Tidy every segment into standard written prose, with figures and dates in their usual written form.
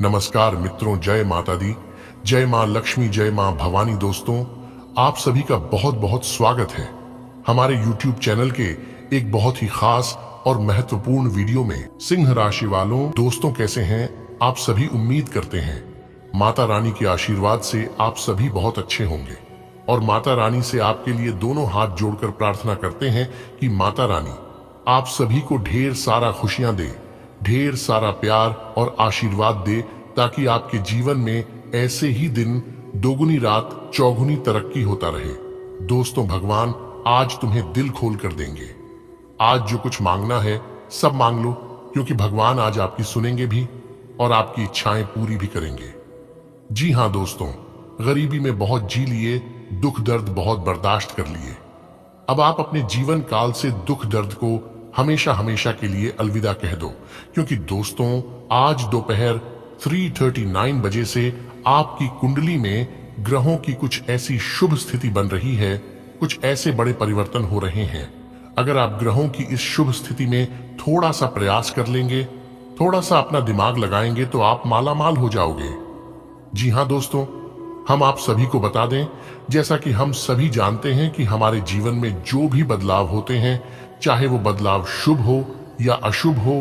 नमस्कार मित्रों, जय माता दी, जय मां लक्ष्मी, जय मां भवानी। दोस्तों, आप सभी का बहुत बहुत स्वागत है हमारे YouTube चैनल के एक बहुत ही खास और महत्वपूर्ण वीडियो में। सिंह राशि वालों, दोस्तों कैसे हैं आप सभी? उम्मीद करते हैं माता रानी के आशीर्वाद से आप सभी बहुत अच्छे होंगे और माता रानी से आपके लिए दोनों हाथ जोड़कर प्रार्थना करते हैं कि माता रानी आप सभी को ढेर सारा खुशियां दे, ढेर सारा प्यार और आशीर्वाद दे, ताकि आपके जीवन में ऐसे ही दिन दोगुनी रात चौगुनी तरक्की होता रहे। दोस्तों, भगवान आज तुम्हें दिल खोल कर देंगे। आज जो कुछ मांगना है सब मांग लो, क्योंकि भगवान आज आपकी सुनेंगे भी और आपकी इच्छाएं पूरी भी करेंगे। जी हाँ दोस्तों, गरीबी में बहुत जी लिए, दुख दर्द बहुत बर्दाश्त कर लिए। अब आप अपने जीवन काल से दुख दर्द को हमेशा हमेशा के लिए अलविदा कह दो, क्योंकि दोस्तों आज दोपहर 3:39 बजे से आपकी कुंडली में ग्रहों की कुछ ऐसी शुभ स्थिति बन रही है, कुछ ऐसे बड़े परिवर्तन हो रहे हैं। अगर आप ग्रहों की इस शुभ स्थिति में थोड़ा सा प्रयास कर लेंगे, थोड़ा सा अपना दिमाग लगाएंगे, तो आप मालामाल हो जाओगे। जी हाँ दोस्तों, हम आप सभी को बता दें, जैसा कि हम सभी जानते हैं कि हमारे जीवन में जो भी बदलाव होते हैं, चाहे वो बदलाव शुभ हो या अशुभ हो,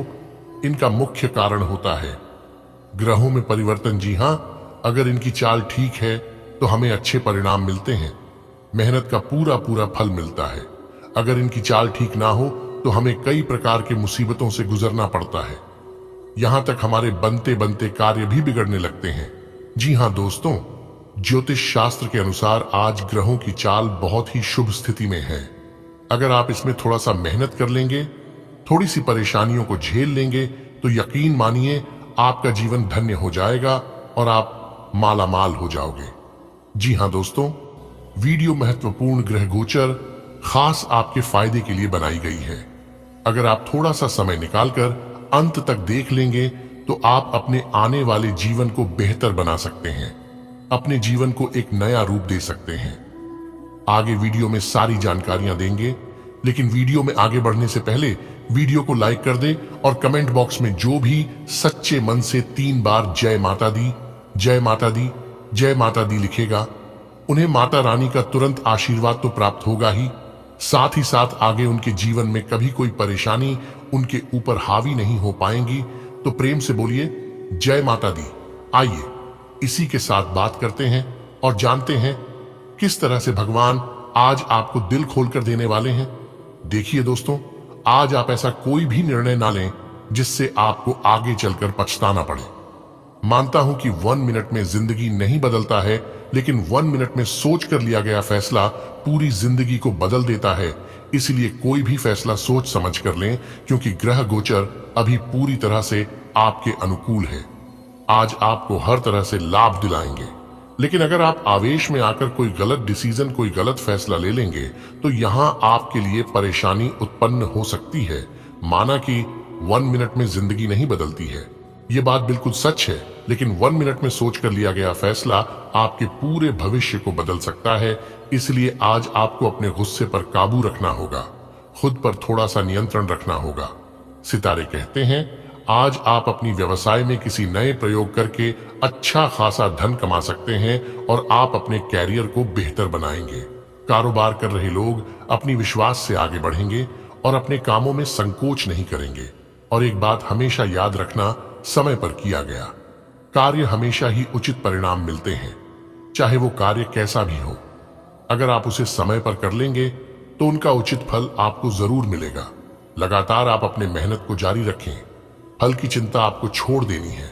इनका मुख्य कारण होता है ग्रहों में परिवर्तन। जी हाँ, अगर इनकी चाल ठीक है तो हमें अच्छे परिणाम मिलते हैं, मेहनत का पूरा पूरा फल मिलता है। अगर इनकी चाल ठीक ना हो तो हमें कई प्रकार के मुसीबतों से गुजरना पड़ता है, यहां तक हमारे बनते बनते कार्य भी बिगड़ने लगते हैं। जी हाँ दोस्तों, ज्योतिष शास्त्र के अनुसार आज ग्रहों की चाल बहुत ही शुभ स्थिति में है। अगर आप इसमें थोड़ा सा मेहनत कर लेंगे, थोड़ी सी परेशानियों को झेल लेंगे, तो यकीन मानिए आपका जीवन धन्य हो जाएगा और आप मालामाल हो जाओगे। जी हाँ दोस्तों, वीडियो महत्वपूर्ण ग्रह गोचर खास आपके फायदे के लिए बनाई गई है। अगर आप थोड़ा सा समय निकालकर अंत तक देख लेंगे तो आप अपने आने वाले जीवन को बेहतर बना सकते हैं, अपने जीवन को एक नया रूप दे सकते हैं। आगे वीडियो में सारी जानकारियां देंगे, लेकिन वीडियो में आगे बढ़ने से पहले वीडियो को लाइक कर दे और कमेंट बॉक्स में जो भी सच्चे मन से 3 बार जय माता दी, जय माता दी, जय माता दी लिखेगा, उन्हें माता रानी का तुरंत आशीर्वाद तो प्राप्त होगा ही, साथ ही साथ आगे उनके जीवन में कभी कोई परेशानी उनके ऊपर हावी नहीं हो पाएंगी। तो प्रेम से बोलिए जय माता दी। आइए इसी के साथ बात करते हैं और जानते हैं किस तरह से भगवान आज आपको दिल खोलकर देने वाले हैं। देखिए दोस्तों, आज आप ऐसा कोई भी निर्णय ना लें जिससे आपको आगे चलकर पछताना पड़े। मानता हूं कि 1 मिनट में जिंदगी नहीं बदलता है, लेकिन 1 मिनट में सोच कर लिया गया फैसला पूरी जिंदगी को बदल देता है। इसलिए कोई भी फैसला सोच समझ कर लें, क्योंकि ग्रह गोचर अभी पूरी तरह से आपके अनुकूल है। आज आपको हर तरह से लाभ दिलाएंगे, लेकिन अगर आप आवेश में आकर कोई गलत डिसीजन, कोई गलत फैसला ले लेंगे तो यहां आपके लिए परेशानी उत्पन्न हो सकती है। माना कि 1 मिनट में जिंदगी नहीं बदलती है, ये बात बिल्कुल सच है, लेकिन 1 मिनट में सोचकर लिया गया फैसला आपके पूरे भविष्य को बदल सकता है। इसलिए आज आपको अपने गुस्से पर काबू रखना होगा, खुद पर थोड़ा सा नियंत्रण रखना होगा। सितारे कहते हैं आज आप अपनी व्यवसाय में किसी नए प्रयोग करके अच्छा खासा धन कमा सकते हैं और आप अपने कैरियर को बेहतर बनाएंगे। कारोबार कर रहे लोग अपनी विश्वास से आगे बढ़ेंगे और अपने कामों में संकोच नहीं करेंगे। और एक बात हमेशा याद रखना, समय पर किया गया कार्य हमेशा ही उचित परिणाम मिलते हैं, चाहे वो कार्य कैसा भी हो। अगर आप उसे समय पर कर लेंगे तो उनका उचित फल आपको जरूर मिलेगा। लगातार आप अपने मेहनत को जारी रखें, फल की चिंता आपको छोड़ देनी है।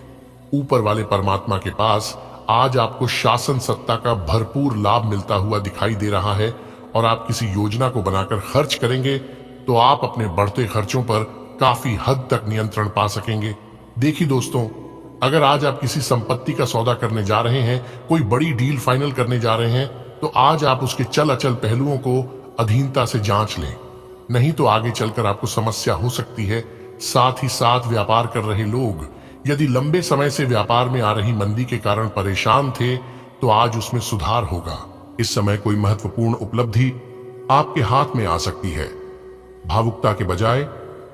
ऊपर वाले परमात्मा के पास आज आपको शासन सत्ता का भरपूर लाभ मिलता हुआ दिखाई दे रहा है और आप किसी योजना को बनाकर खर्च करेंगे तो आप अपने बढ़ते खर्चों पर काफी हद तक नियंत्रण पा सकेंगे। देखिए दोस्तों, अगर आज आप किसी संपत्ति का सौदा करने जा रहे हैं, कोई बड़ी डील फाइनल करने जा रहे हैं, तो आज आप उसके चल अचल पहलुओं को अधीनता से जांच लें, नहीं तो आगे चलकर आपको समस्या हो सकती है। साथ ही साथ व्यापार कर रहे लोग यदि लंबे समय से व्यापार में आ रही मंदी के कारण परेशान थे तो आज उसमें सुधार होगा। इस समय कोई महत्वपूर्ण उपलब्धि आपके हाथ में आ सकती है। भावुकता के बजाय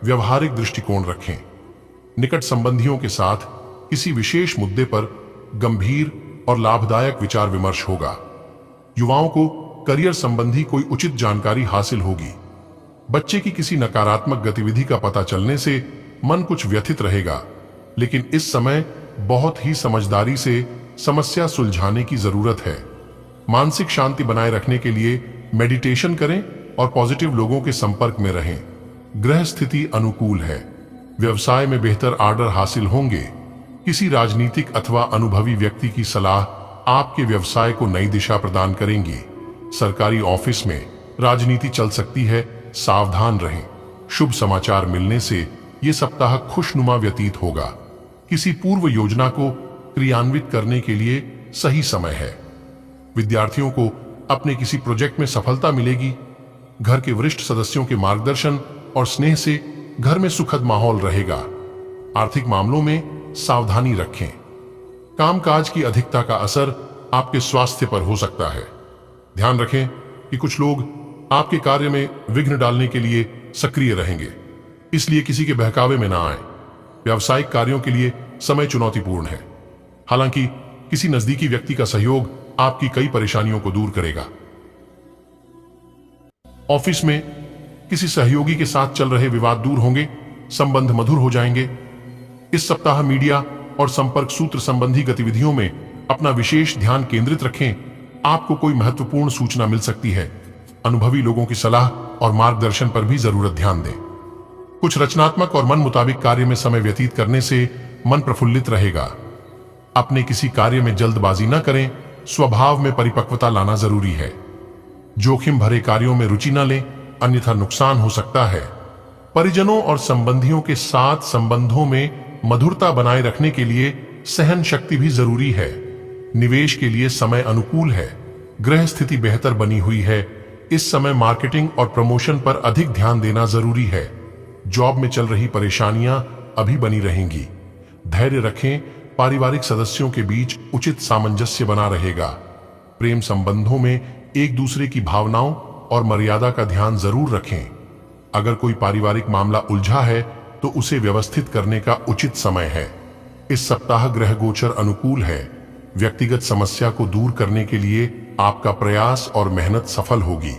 व्यवहारिक दृष्टिकोण रखें। निकट संबंधियों के साथ किसी विशेष मुद्दे पर गंभीर और लाभदायक विचार विमर्श होगा। युवाओं को करियर संबंधी कोई उचित जानकारी हासिल होगी। बच्चे की किसी नकारात्मक गतिविधि का पता चलने से मन कुछ व्यथित रहेगा, लेकिन इस समय बहुत ही समझदारी से समस्या सुलझाने की जरूरत है। मानसिक शांति बनाए रखने के लिए मेडिटेशन करें और पॉजिटिव लोगों के संपर्क में रहें। ग्रह स्थिति अनुकूल है। व्यवसाय में बेहतर ऑर्डर हासिल होंगे। किसी राजनीतिक अथवा अनुभवी व्यक्ति की सलाह आपके व्यवसाय को नई दिशा प्रदान करेंगी। सरकारी ऑफिस में राजनीति चल सकती है, सावधान रहें। शुभ समाचार मिलने से ये सप्ताह खुशनुमा व्यतीत होगा। किसी पूर्व योजना को क्रियान्वित करने के लिए सही समय है। विद्यार्थियों को अपने किसी प्रोजेक्ट में सफलता मिलेगी। घर के वरिष्ठ सदस्यों के मार्गदर्शन और स्नेह से घर में सुखद माहौल रहेगा। आर्थिक मामलों में सावधानी रखें। कामकाज की अधिकता का असर आपके स्वास्थ्य पर हो सकता है। ध्यान रखें कि कुछ लोग आपके कार्य में विघ्न डालने के लिए सक्रिय रहेंगे, इसलिए किसी के बहकावे में ना आए। व्यावसायिक कार्यों के लिए समय चुनौतीपूर्ण है, हालांकि किसी नजदीकी व्यक्ति का सहयोग आपकी कई परेशानियों को दूर करेगा। ऑफिस में किसी सहयोगी के साथ चल रहे विवाद दूर होंगे, संबंध मधुर हो जाएंगे। इस सप्ताह मीडिया और संपर्क सूत्र संबंधी गतिविधियों में अपना विशेष ध्यान केंद्रित रखें। आपको कोई महत्वपूर्ण सूचना मिल सकती है। अनुभवी लोगों की सलाह और मार्गदर्शन पर भी जरूरत ध्यान दें। कुछ रचनात्मक और मन मुताबिक कार्य में समय व्यतीत करने से मन प्रफुल्लित रहेगा। अपने किसी कार्य में जल्दबाजी न करें, स्वभाव में परिपक्वता लाना जरूरी है। जोखिम भरे कार्यों में रुचि न लें, अन्यथा नुकसान हो सकता है। परिजनों और संबंधियों के साथ संबंधों में मधुरता बनाए रखने के लिए सहन शक्ति भी जरूरी है। निवेश के लिए समय अनुकूल है। ग्रह स्थिति बेहतर बनी हुई है। इस समय मार्केटिंग और प्रमोशन पर अधिक ध्यान देना जरूरी है। जॉब में चल रही परेशानियां अभी बनी रहेंगी। धैर्य रखें। पारिवारिक सदस्यों के बीच उचित सामंजस्य बना रहेगा। प्रेम संबंधों में एक दूसरे की भावनाओं और मर्यादा का ध्यान जरूर रखें। अगर कोई पारिवारिक मामला उलझा है तो उसे व्यवस्थित करने का उचित समय है। इस सप्ताह ग्रह गोचर अनुकूल है। व्यक्तिगत समस्या को दूर करने के लिए आपका प्रयास और मेहनत सफल होगी।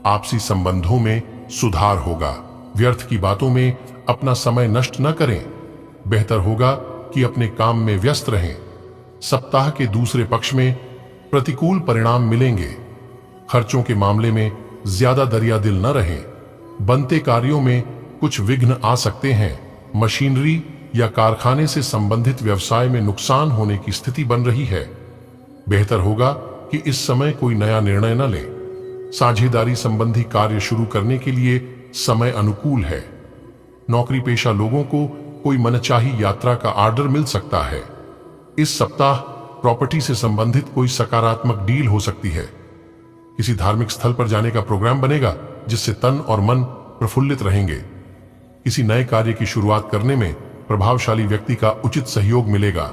आपसी संबंधों में सुधार होगा। व्यर्थ की बातों में अपना समय नष्ट न करें। बेहतर होगा कि अपने काम में व्यस्त रहें। सप्ताह के दूसरे पक्ष में प्रतिकूल परिणाम मिलेंगे। खर्चों के मामले में ज्यादा दरियादिल न रहें। बनते कार्यों में कुछ विघ्न आ सकते हैं। मशीनरी या कारखाने से संबंधित व्यवसाय में नुकसान होने की स्थिति बन रही है। बेहतर होगा कि इस समय कोई नया निर्णय न लें। साझेदारी संबंधी कार्य शुरू करने के लिए समय अनुकूल है। नौकरी पेशा लोगों को कोई मनचाही यात्रा का ऑर्डर मिल सकता है। इस सप्ताह प्रॉपर्टी से संबंधित कोई सकारात्मक डील हो सकती है। किसी धार्मिक स्थल पर जाने का प्रोग्राम बनेगा, जिससे तन और मन प्रफुल्लित रहेंगे। किसी नए कार्य की शुरुआत करने में प्रभावशाली व्यक्ति का उचित सहयोग मिलेगा।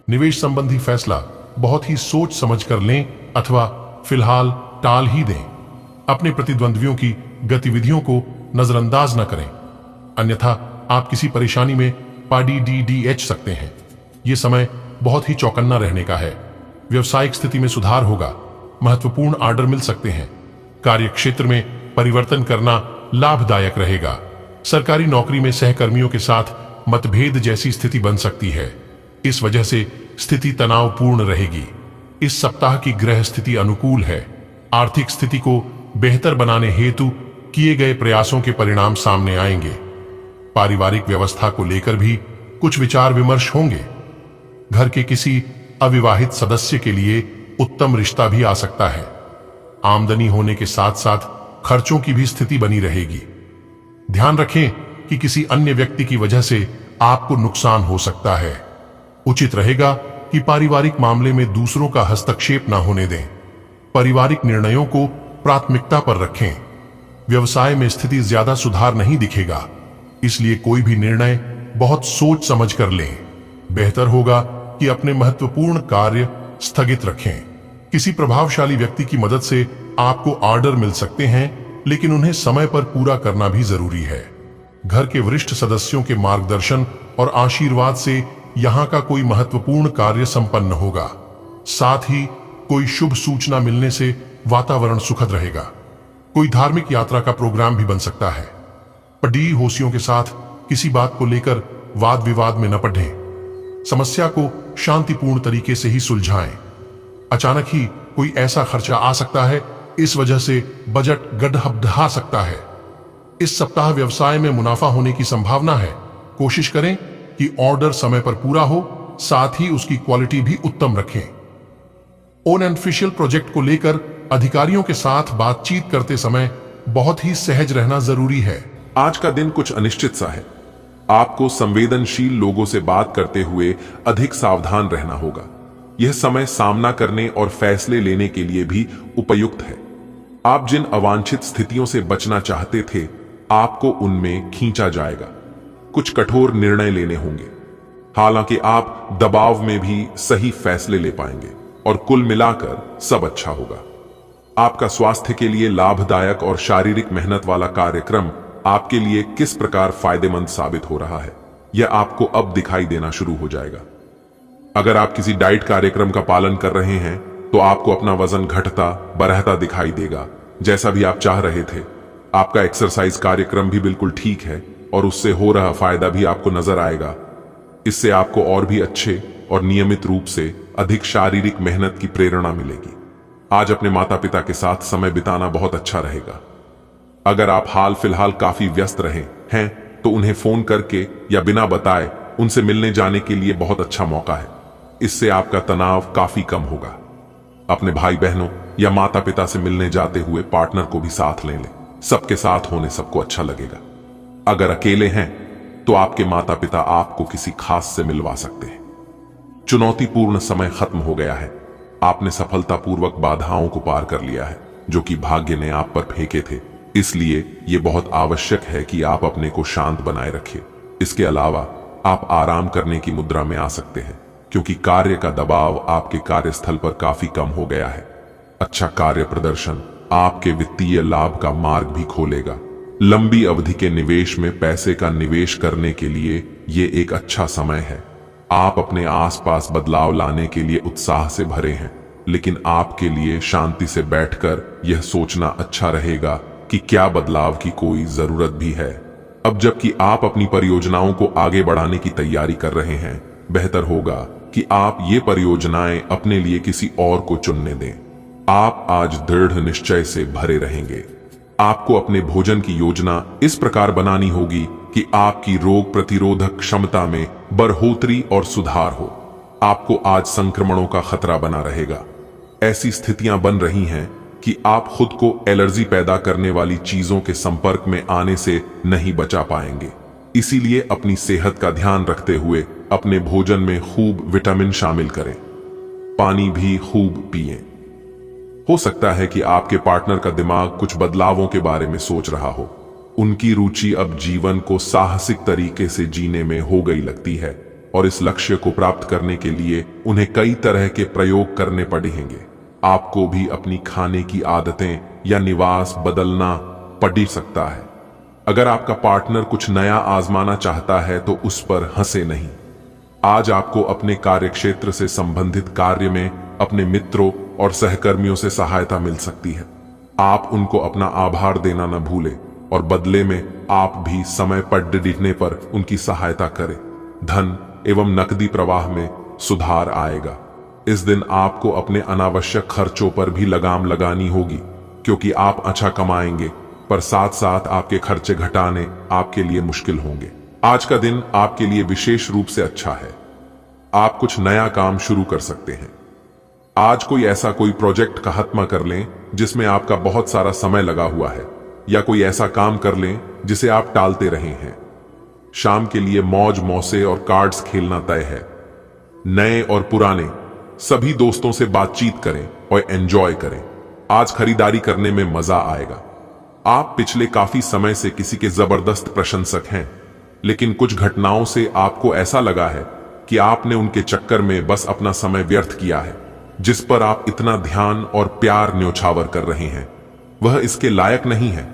निवेश संबंधी फैसला बहुत ही सोच समझ कर लें अथवा फिलहाल टाल ही दें। अपने प्रतिद्वंद्वियों की गतिविधियों को नजरअंदाज न करें, अन्यथा आप किसी परेशानी में पड़ सकते हैं। यह समय बहुत ही चौकन्ना रहने का है। व्यवसायिक स्थिति में सुधार होगा। महत्वपूर्ण ऑर्डर मिल सकते हैं। कार्य क्षेत्र में परिवर्तन करना लाभदायक रहेगा। सरकारी नौकरी में सहकर्मियों के साथ मतभेद जैसी स्थिति बन सकती है। इस वजह से स्थिति तनावपूर्ण रहेगी। इस सप्ताह की ग्रह स्थिति अनुकूल है। आर्थिक स्थिति को बेहतर बनाने हेतु किए गए प्रयासों के परिणाम सामने आएंगे। पारिवारिक व्यवस्था को लेकर भी कुछ विचार विमर्श होंगे। घर के किसी अविवाहित सदस्य के लिए उत्तम रिश्ता भी आ सकता है। आमदनी होने के साथ साथ खर्चों की भी स्थिति बनी रहेगी। ध्यान रखें कि किसी अन्य व्यक्ति की वजह से आपको नुकसान हो सकता है। उचित रहेगा कि पारिवारिक मामले में दूसरों का हस्तक्षेप न होने दें। पारिवारिक निर्णयों को प्राथमिकता पर रखें। व्यवसाय में स्थिति ज्यादा सुधार नहीं दिखेगा, इसलिए कोई भी निर्णय बहुत सोच समझ कर लें। बेहतर होगा कि अपने महत्वपूर्ण कार्य स्थगित रखें। किसी प्रभावशाली व्यक्ति की मदद से आपको ऑर्डर मिल सकते हैं, लेकिन उन्हें समय पर पूरा करना भी जरूरी है। घर के वरिष्ठ सदस्यों के मार्गदर्शन और आशीर्वाद से यहाँ का कोई महत्वपूर्ण कार्य संपन्न होगा। साथ ही कोई शुभ सूचना मिलने से वातावरण सुखद रहेगा। कोई धार्मिक यात्रा का प्रोग्राम भी बन सकता है। पड़ी होशियों के साथ किसी बात को लेकर वाद विवाद में न पड़ें। समस्या को शांतिपूर्ण तरीके से ही सुलझाएं। अचानक ही कोई ऐसा खर्चा आ सकता है, इस वजह से बजट गड़बड़ा सकता है। इस सप्ताह व्यवसाय में मुनाफा होने की संभावना है। कोशिश करें कि ऑर्डर समय पर पूरा हो, साथ ही उसकी क्वालिटी भी उत्तम रखें। ऑफिशियल प्रोजेक्ट को लेकर अधिकारियों के साथ बातचीत करते समय बहुत ही सहज रहना जरूरी है। आज का दिन कुछ अनिश्चित सा है। आपको संवेदनशील लोगों से बात करते हुए अधिक सावधान रहना होगा। यह समय सामना करने और फैसले लेने के लिए भी उपयुक्त है। आप जिन अवांछित स्थितियों से बचना चाहते थे, आपको उनमें खींचा जाएगा। कुछ कठोर निर्णय लेने होंगे। हालांकि आप दबाव में भी सही फैसले ले पाएंगे और कुल मिलाकर सब अच्छा होगा। आपका स्वास्थ्य के लिए लाभदायक और शारीरिक मेहनत वाला कार्यक्रम आपके लिए किस प्रकार फायदेमंद साबित हो रहा है, यह आपको अब दिखाई देना शुरू हो जाएगा। अगर आप किसी डाइट कार्यक्रम का पालन कर रहे हैं तो आपको अपना वजन घटता बढ़ता दिखाई देगा, जैसा भी आप चाह रहे थे। आपका एक्सरसाइज कार्यक्रम भी बिल्कुल ठीक है और उससे हो रहा फायदा भी आपको नजर आएगा। इससे आपको और भी अच्छे और नियमित रूप से अधिक शारीरिक मेहनत की प्रेरणा मिलेगी। आज अपने माता पिता के साथ समय बिताना बहुत अच्छा रहेगा। अगर आप हाल फिलहाल काफी व्यस्त रहे हैं तो उन्हें फोन करके या बिना बताए उनसे मिलने जाने के लिए बहुत अच्छा मौका है। इससे आपका तनाव काफी कम होगा। अपने भाई बहनों या माता पिता से मिलने जाते हुए पार्टनर को भी साथ ले लें। सबके साथ होने सबको अच्छा लगेगा। अगर अकेले हैं तो आपके माता पिता आपको किसी खास से मिलवा सकते हैं। चुनौतीपूर्ण समय खत्म हो गया है। आपने सफलतापूर्वक बाधाओं को पार कर लिया है जो कि भाग्य ने आप पर फेंके थे। इसलिए यह बहुत आवश्यक है कि आप अपने को शांत बनाए रखें। इसके अलावा आप आराम करने की मुद्रा में आ सकते हैं क्योंकि कार्य का दबाव आपके कार्यस्थल पर काफी कम हो गया है। अच्छा कार्य प्रदर्शन आपके वित्तीय लाभ का मार्ग भी खोलेगा। लंबी अवधि के निवेश में पैसे का निवेश करने के लिए यह एक अच्छा समय है। आप अपने आसपास बदलाव लाने के लिए उत्साह से भरे हैं, लेकिन आपके लिए शांति से बैठकर यह सोचना अच्छा रहेगा कि क्या बदलाव की कोई जरूरत भी है। अब जबकि आप अपनी परियोजनाओं को आगे बढ़ाने की तैयारी कर रहे हैं, बेहतर होगा कि आप ये परियोजनाएं अपने लिए किसी और को चुनने दें। आप आज दृढ़ निश्चय से भरे रहेंगे। आपको अपने भोजन की योजना इस प्रकार बनानी होगी कि आपकी रोग प्रतिरोधक क्षमता में बढ़ोतरी और सुधार हो। आपको आज संक्रमणों का खतरा बना रहेगा। ऐसी स्थितियां बन रही हैं कि आप खुद को एलर्जी पैदा करने वाली चीजों के संपर्क में आने से नहीं बचा पाएंगे। इसीलिए अपनी सेहत का ध्यान रखते हुए अपने भोजन में खूब विटामिन शामिल करें। पानी भी खूब पिएं। हो सकता है कि आपके पार्टनर का दिमाग कुछ बदलावों के बारे में सोच रहा हो। उनकी रुचि अब जीवन को साहसिक तरीके से जीने में हो गई लगती है और इस लक्ष्य को प्राप्त करने के लिए उन्हें कई तरह के प्रयोग करने पड़ेंगे। आपको भी अपनी खाने की आदतें या निवास बदलना पड़ सकता है। अगर आपका पार्टनर कुछ नया आजमाना चाहता है तो उस पर हंसे नहीं। आज आपको अपने कार्यक्षेत्र से संबंधित कार्य में अपने मित्रों और सहकर्मियों से सहायता मिल सकती है। आप उनको अपना आभार देना न भूलें और बदले में आप भी समय पर दिखने पर उनकी सहायता करें। धन एवं नकदी प्रवाह में सुधार आएगा। इस दिन आपको अपने अनावश्यक खर्चों पर भी लगाम लगानी होगी क्योंकि आप अच्छा कमाएंगे पर साथ साथ आपके खर्चे घटाने आपके लिए मुश्किल होंगे। आज का दिन आपके लिए विशेष रूप से अच्छा है। आप कुछ नया काम शुरू कर सकते हैं। आज कोई प्रोजेक्ट का खात्मा कर लें जिसमें आपका बहुत सारा समय लगा हुआ है, या कोई ऐसा काम कर लें जिसे आप टालते रहे हैं। शाम के लिए मौज मौसे और कार्ड्स खेलना तय है। नए और पुराने सभी दोस्तों से बातचीत करें और एंजॉय करें। आज खरीदारी करने में मजा आएगा। आप पिछले काफी समय से किसी के जबरदस्त प्रशंसक हैं, लेकिन कुछ घटनाओं से आपको ऐसा लगा है कि आपने उनके चक्कर में बस अपना समय व्यर्थ किया है। जिस पर आप इतना ध्यान और प्यार न्योछावर कर रहे हैं वह इसके लायक नहीं है।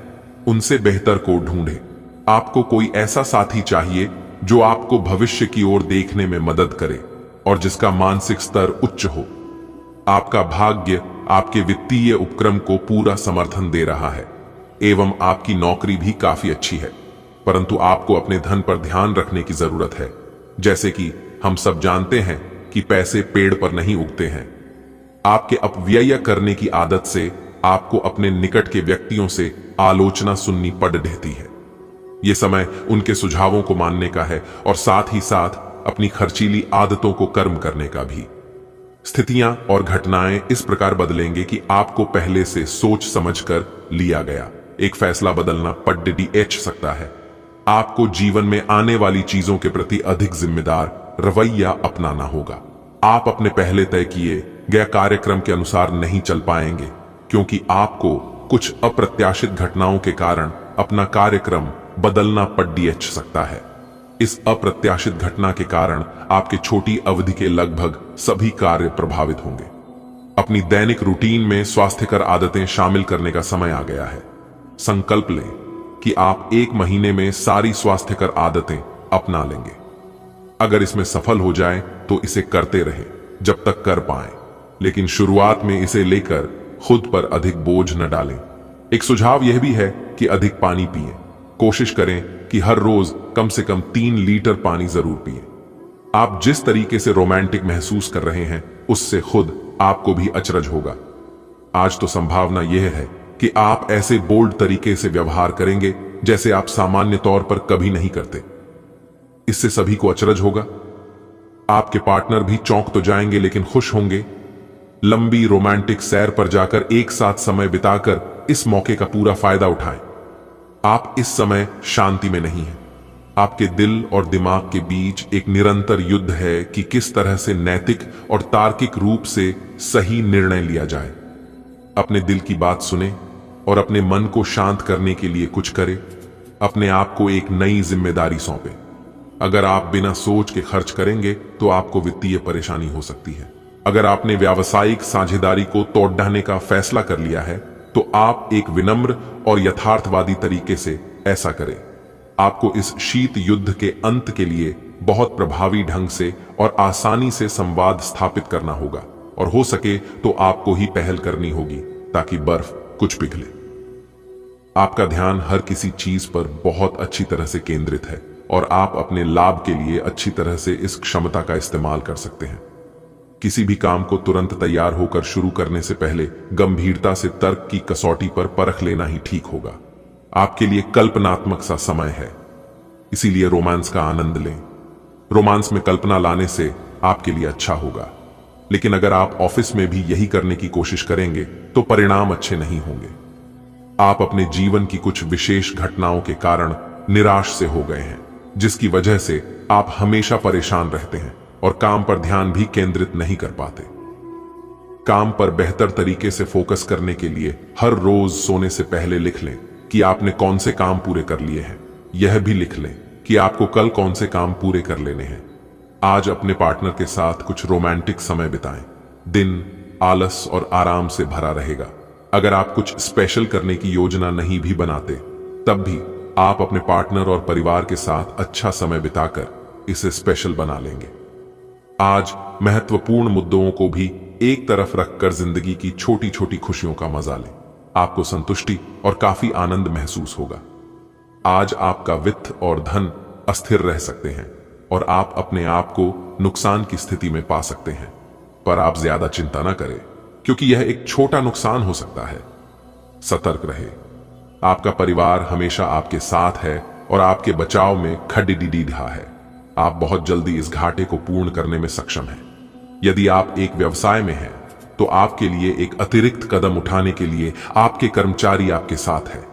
उनसे बेहतर को ढूंढें। आपको कोई ऐसा साथी चाहिए जो आपको भविष्य की ओर देखने में मदद करे और जिसका मानसिक स्तर उच्च हो। आपका भाग्य आपके वित्तीय उपक्रम को पूरा समर्थन दे रहा है एवं आपकी नौकरी भी काफी अच्छी है, परंतु आपको अपने धन पर ध्यान रखने की जरूरत है। जैसे कि हम सब जानते हैं कि पैसे पेड़ पर नहीं उगते हैं। आपके अपव्यय करने की आदत से आपको अपने निकट के व्यक्तियों से आलोचना सुननी पड़ रहती है। यह समय उनके सुझावों को मानने का है और साथ ही साथ अपनी खर्चीली आदतों को कर्म करने का भी। स्थितियां और घटनाएं इस प्रकार बदलेंगे कि आपको पहले से सोच समझकर लिया गया एक फैसला बदलना पड़ सकता है। आपको जीवन में आने वाली चीजों के प्रति अधिक जिम्मेदार रवैया अपनाना होगा। आप अपने पहले तय किए गए कार्यक्रम के अनुसार नहीं चल पाएंगे, क्योंकि आपको कुछ अप्रत्याशित घटनाओं के कारण अपना कार्यक्रम बदलना पड़ सकता है। इस अप्रत्याशित घटना के कारण आपके छोटी अवधि के लगभग सभी कार्य प्रभावित होंगे। अपनी दैनिक रूटीन में स्वास्थ्यकर आदतें शामिल करने का समय आ गया है। संकल्प लें कि आप 1 महीने में सारी स्वास्थ्यकर आदतें अपना लेंगे। अगर इसमें सफल हो जाए तो इसे करते रहें जब तक कर पाएं, लेकिन शुरुआत में इसे लेकर खुद पर अधिक बोझ न डालें। एक सुझाव यह भी है कि अधिक पानी पिएं। कोशिश करें कि हर रोज कम से कम 3 लीटर पानी जरूर पिएं। आप जिस तरीके से रोमांटिक महसूस कर रहे हैं उससे खुद आपको भी अचरज होगा। आज तो संभावना यह है कि आप ऐसे बोल्ड तरीके से व्यवहार करेंगे जैसे आप सामान्य तौर पर कभी नहीं करते। इससे सभी को अचरज होगा। आपके पार्टनर भी चौंक तो जाएंगे लेकिन खुश होंगे। लंबी रोमांटिक सैर पर जाकर एक साथ समय बिताकर इस मौके का पूरा फायदा उठाएं। आप इस समय शांति में नहीं हैं। आपके दिल और दिमाग के बीच एक निरंतर युद्ध है कि किस तरह से नैतिक और तार्किक रूप से सही निर्णय लिया जाए। अपने दिल की बात सुने और अपने मन को शांत करने के लिए कुछ करें। अपने आप को एक नई जिम्मेदारी सौंपें। अगर आप बिना सोच के खर्च करेंगे तो आपको वित्तीय परेशानी हो सकती है। अगर आपने व्यावसायिक साझेदारी को तोड़ डालने का फैसला कर लिया है तो आप एक विनम्र और यथार्थवादी तरीके से ऐसा करें। आपको इस शीत युद्ध के अंत के लिए बहुत प्रभावी ढंग से और आसानी से संवाद स्थापित करना होगा और हो सके तो आपको ही पहल करनी होगी ताकि बर्फ कुछ पिघले। आपका ध्यान हर किसी चीज पर बहुत अच्छी तरह से केंद्रित है और आप अपने लाभ के लिए अच्छी तरह से इस क्षमता का इस्तेमाल कर सकते हैं। किसी भी काम को तुरंत तैयार होकर शुरू करने से पहले गंभीरता से तर्क की कसौटी पर परख लेना ही ठीक होगा। आपके लिए कल्पनात्मक सा समय है, इसीलिए रोमांस का आनंद लें। रोमांस में कल्पना लाने से आपके लिए अच्छा होगा, लेकिन अगर आप ऑफिस में भी यही करने की कोशिश करेंगे तो परिणाम अच्छे नहीं होंगे। आप अपने जीवन की कुछ विशेष घटनाओं के कारण निराश से हो गए हैं, जिसकी वजह से आप हमेशा परेशान रहते हैं और काम पर ध्यान भी केंद्रित नहीं कर पाते। काम पर बेहतर तरीके से फोकस करने के लिए हर रोज सोने से पहले लिख लें कि आपने कौन से काम पूरे कर लिए हैं। यह भी लिख लें कि आपको कल कौन से काम पूरे कर लेने हैं। आज अपने पार्टनर के साथ कुछ रोमांटिक समय बिताएं। दिन आलस और आराम से भरा रहेगा। अगर आप कुछ स्पेशल करने की योजना नहीं भी बनाते, तब भी आप अपने पार्टनर और परिवार के साथ अच्छा समय बिताकर इसे स्पेशल बना लेंगे। आज महत्वपूर्ण मुद्दों को भी एक तरफ रखकर जिंदगी की छोटी छोटी खुशियों का मजा लें। आपको संतुष्टि और काफी आनंद महसूस होगा। आज आपका वित्त और धन अस्थिर रह सकते हैं और आप अपने आप को नुकसान की स्थिति में पा सकते हैं, पर आप ज्यादा चिंता न करें क्योंकि यह एक छोटा नुकसान हो सकता है। सतर्क रहे। आपका परिवार हमेशा आपके साथ है और आपके बचाव में खड़ीडीढा है। आप बहुत जल्दी इस घाटे को पूर्ण करने में सक्षम हैं। यदि आप एक व्यवसाय में हैं तो आपके लिए एक अतिरिक्त कदम उठाने के लिए आपके कर्मचारी आपके साथ हैं।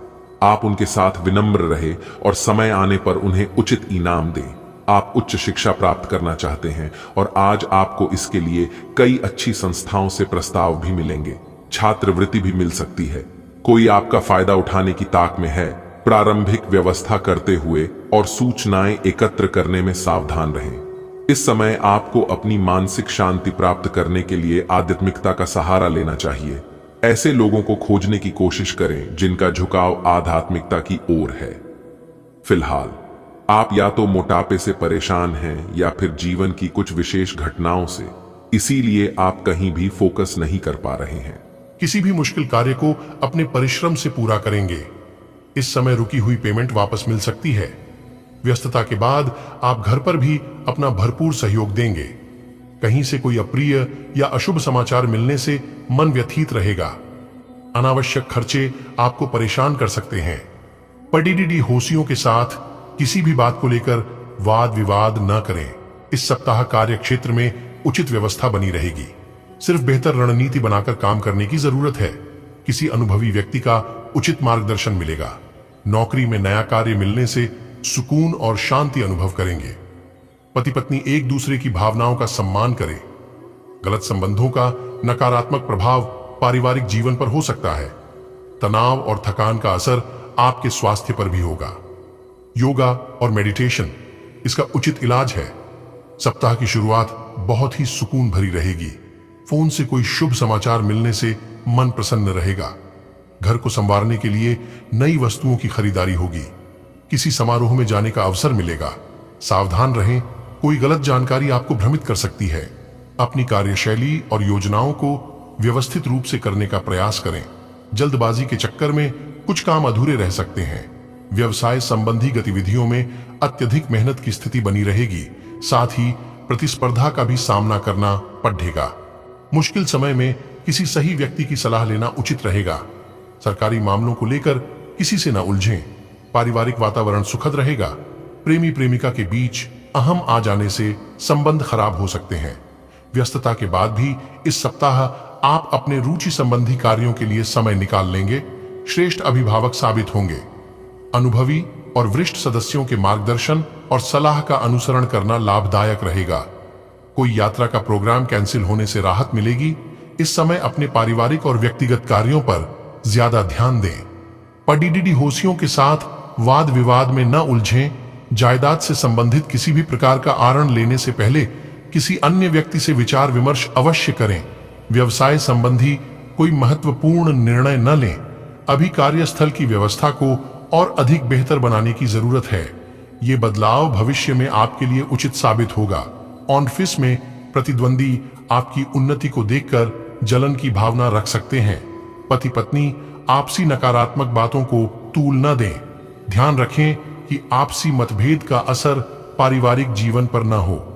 आप उनके साथ विनम्र रहे और समय आने पर उन्हें उचित इनाम दें। आप उच्च शिक्षा प्राप्त करना चाहते हैं और आज आपको इसके लिए कई अच्छी संस्थाओं से प्रस्ताव भी मिलेंगे। छात्रवृत्ति भी मिल सकती है। कोई आपका फायदा उठाने की ताक में है। प्रारंभिक व्यवस्था करते हुए और सूचनाएं एकत्र करने में सावधान रहें। इस समय आपको अपनी मानसिक शांति प्राप्त करने के लिए आध्यात्मिकता का सहारा लेना चाहिए। ऐसे लोगों को खोजने की कोशिश करें जिनका झुकाव आध्यात्मिकता की ओर है। फिलहाल आप या तो मोटापे से परेशान हैं या फिर जीवन की कुछ विशेष घटनाओं से, इसीलिए आप कहीं भी फोकस नहीं कर पा रहे हैं। किसी भी मुश्किल कार्य को अपने परिश्रम से पूरा करेंगे। इस समय रुकी हुई पेमेंट वापस मिल सकती है। व्यस्तता के बाद आप घर पर भी अपना भरपूर सहयोग देंगे। कहीं से कोई अप्रिय या अशुभ समाचार मिलने से मन व्यथित रहेगा। अनावश्यक खर्चे आपको परेशान कर सकते हैं। पडीडीडी होशियों के साथ किसी भी बात को लेकर वाद विवाद न करें। इस सप्ताह कार्य क्षेत्र में उचित व्यवस्था बनी रहेगी। सिर्फ बेहतर रणनीति बनाकर काम करने की जरूरत है। किसी अनुभवी व्यक्ति का उचित मार्गदर्शन मिलेगा। नौकरी में नया कार्य मिलने से सुकून और शांति अनुभव करेंगे। पति पत्नी एक दूसरे की भावनाओं का सम्मान करें। गलत संबंधों का नकारात्मक प्रभाव पारिवारिक जीवन पर हो सकता है। तनाव और थकान का असर आपके स्वास्थ्य पर भी होगा। योगा और मेडिटेशन इसका उचित इलाज है। सप्ताह की शुरुआत बहुत ही सुकून भरी रहेगी। फोन से कोई शुभ समाचार मिलने से मन प्रसन्न रहेगा। घर को संवारने के लिए नई वस्तुओं की खरीदारी होगी। किसी समारोह में जाने का अवसर मिलेगा। सावधान रहें, कोई गलत जानकारी आपको भ्रमित कर सकती है। अपनी कार्यशैली और योजनाओं को व्यवस्थित रूप से करने का प्रयास करें। जल्दबाजी के चक्कर में कुछ काम अधूरे रह सकते हैं। व्यवसाय संबंधी गतिविधियों में अत्यधिक मेहनत की स्थिति बनी रहेगी। साथ ही प्रतिस्पर्धा का भी सामना करना पड़ेगा। मुश्किल समय में किसी सही व्यक्ति की सलाह लेना उचित रहेगा। सरकारी मामलों को लेकर किसी से न उलझें। पारिवारिक वातावरण सुखद रहेगा। प्रेमी प्रेमिका के बीच अहम आ जाने से संबंध खराब हो सकते हैं। व्यस्तता के बाद भी इस सप्ताह आप अपने रुचि संबंधी कार्यों के लिए समय निकाल लेंगे। श्रेष्ठ अभिभावक साबित होंगे। अनुभवी और वरिष्ठ सदस्यों के मार्गदर्शन और सलाह का अनुसरण करना लाभदायक रहेगा। कोई यात्रा का प्रोग्राम कैंसिल होने से राहत मिलेगी। इस समय अपने पारिवारिक और व्यक्तिगत कार्यों पर ज्यादा ध्यान दें। पडीडीडी होशियों के साथ वाद विवाद में न उलझें। जायदाद से संबंधित किसी भी प्रकार का आरण लेने से पहले किसी अन्य व्यक्ति से विचार विमर्श अवश्य करें। व्यवसाय संबंधी कोई महत्वपूर्ण निर्णय न लें। अभी कार्यस्थल की व्यवस्था को और अधिक बेहतर बनाने की जरूरत है। ये बदलाव भविष्य में आपके लिए उचित साबित होगा। ऑफिस में प्रतिद्वंदी आपकी उन्नति को देखकर जलन की भावना रख सकते हैं। पति पत्नी आपसी नकारात्मक बातों को तूल न दें। ध्यान रखें कि आपसी मतभेद का असर पारिवारिक जीवन पर न हो।